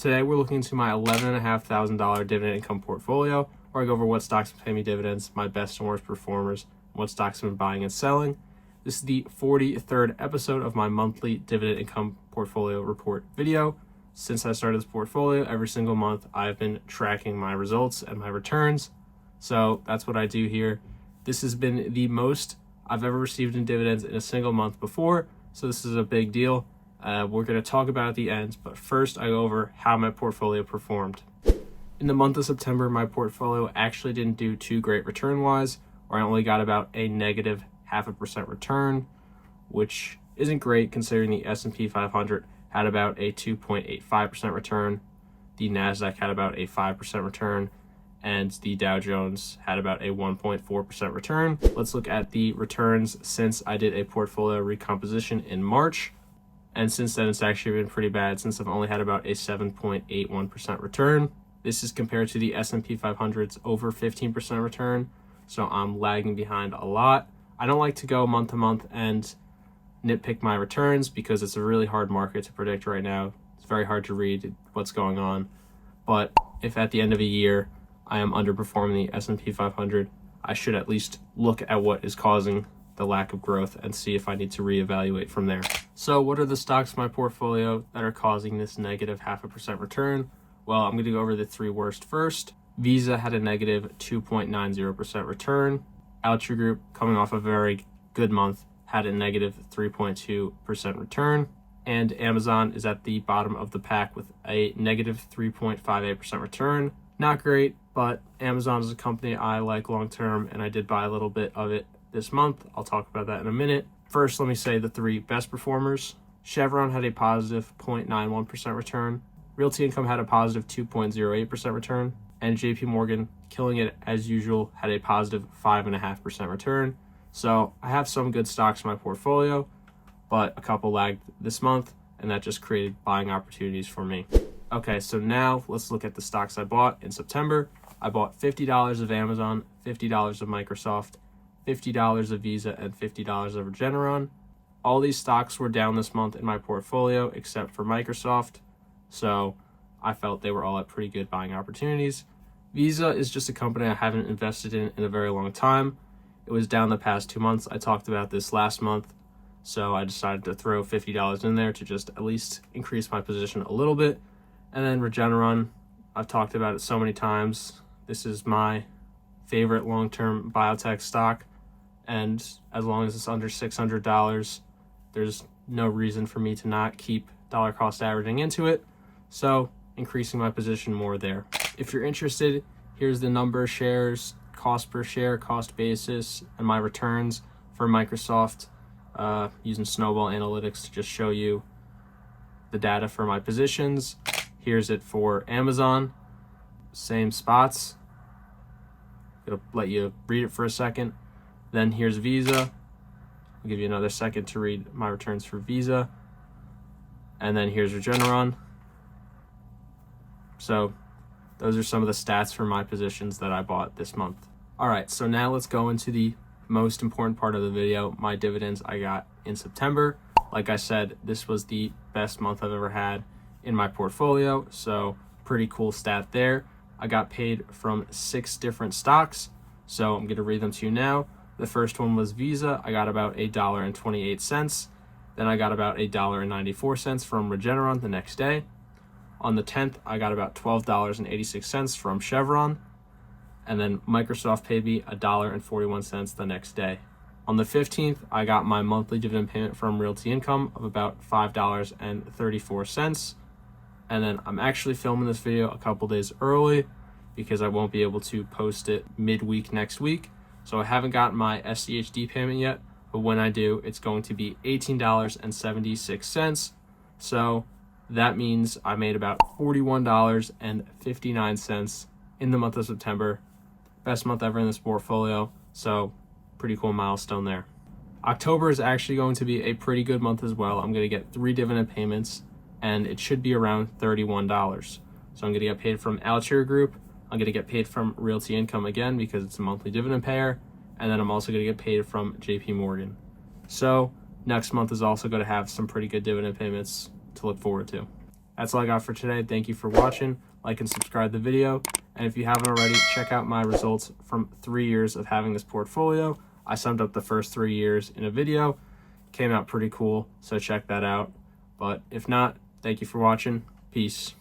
Today we're looking into my $11,500 dividend income portfolio, where I go over what stocks pay me dividends, my best and worst performers, and what stocks I've been buying and selling. This is the 43rd episode of my monthly dividend income portfolio report video. Since I started this portfolio, every single month I've been tracking my results and my returns. So that's what I do here. This has been the most I've ever received in dividends in a single month before, so this is a big deal. We're going to talk about it at the end, but first I go over how my portfolio performed. In the month of September, my portfolio actually didn't do too great return-wise, or I only got about a negative 0.5% return, which isn't great considering the S&P 500 had about a 2.85% return, the NASDAQ had about a 5% return, and the Dow Jones had about a 1.4% return. Let's look at the returns since I did a portfolio recomposition in March. And since then, it's actually been pretty bad since I've only had about a 7.81% return. This is compared to the S&P 500's over 15% return, so I'm lagging behind a lot. I don't like to go month to month and nitpick my returns because it's a really hard market to predict right now. It's very hard to read what's going on. But if at the end of a year I am underperforming the S&P 500, I should at least look at what is causing the lack of growth and see if I need to reevaluate from there. So what are the stocks in my portfolio that are causing this negative 0.5% return? Well, I'm going to go over the three worst first. Visa had a negative 2.90% return. Altria Group, coming off a very good month, had a negative 3.2% return. And Amazon is at the bottom of the pack with a negative 3.58% return. Not great, but Amazon is a company I like long term, and I did buy a little bit of it this month. I'll talk about that in a minute. First, let me say the three best performers. Chevron had a positive 0.91% return. Realty Income had a positive 2.08% return. And JP Morgan, killing it as usual, had a positive 5.5% return. So I have some good stocks in my portfolio, but a couple lagged this month, and that just created buying opportunities for me. Okay, so now let's look at the stocks I bought in September. I bought $50 of Amazon, $50 of Microsoft, $50 of Visa, and $50 of Regeneron. All these stocks were down this month in my portfolio except for Microsoft, so I felt they were all at pretty good buying opportunities. Visa is just a company I haven't invested in a very long time. It was down the past 2 months. I talked about this last month, so I decided to throw $50 in there to just at least increase my position a little bit. And then Regeneron, I've talked about it so many times. This is my favorite long-term biotech stock, and as long as it's under $600, there's no reason for me to not keep dollar cost averaging into it, so increasing my position more there. If you're interested, here's the number of shares, cost per share, cost basis, and my returns for Microsoft using Snowball Analytics to just show you the data for my positions. Here's it for Amazon, same spots. It'll let you read it for a second. Then here's Visa. I'll give you another second to read my returns for Visa. And then here's Regeneron. So those are some of the stats for my positions that I bought this month. All right, so now let's go into the most important part of the video, my dividends I got in September. Like I said, this was the best month I've ever had in my portfolio, so pretty cool stat there. I got paid from 6 different stocks, so I'm going to read them to you now. The first one was Visa. I got about $1.28. Then I got about $1.94 from Regeneron the next day. On the 10th, I got about $12.86 from Chevron. And then Microsoft paid me $1.41 the next day. On the 15th, I got my monthly dividend payment from Realty Income of about $5.34. And then I'm actually filming this video a couple days early because I won't be able to post it midweek next week. So I haven't gotten my SDHD payment yet, but when I do, it's going to be $18.76. So that means I made about $41.59 in the month of September. Best month ever in this portfolio, so pretty cool milestone there. October is actually going to be a pretty good month as well. I'm going to get 3 dividend payments, and it should be around $31. So I'm going to get paid from Altria Group. I'm going to get paid from Realty Income again because it's a monthly dividend payer. And then I'm also going to get paid from JP Morgan. So next month is also going to have some pretty good dividend payments to look forward to. That's all I got for today. Thank you for watching. Like and subscribe the video. And if you haven't already, check out my results from 3 years of having this portfolio. I summed up the first 3 years in a video. Came out pretty cool, so check that out. But if not, thank you for watching. Peace.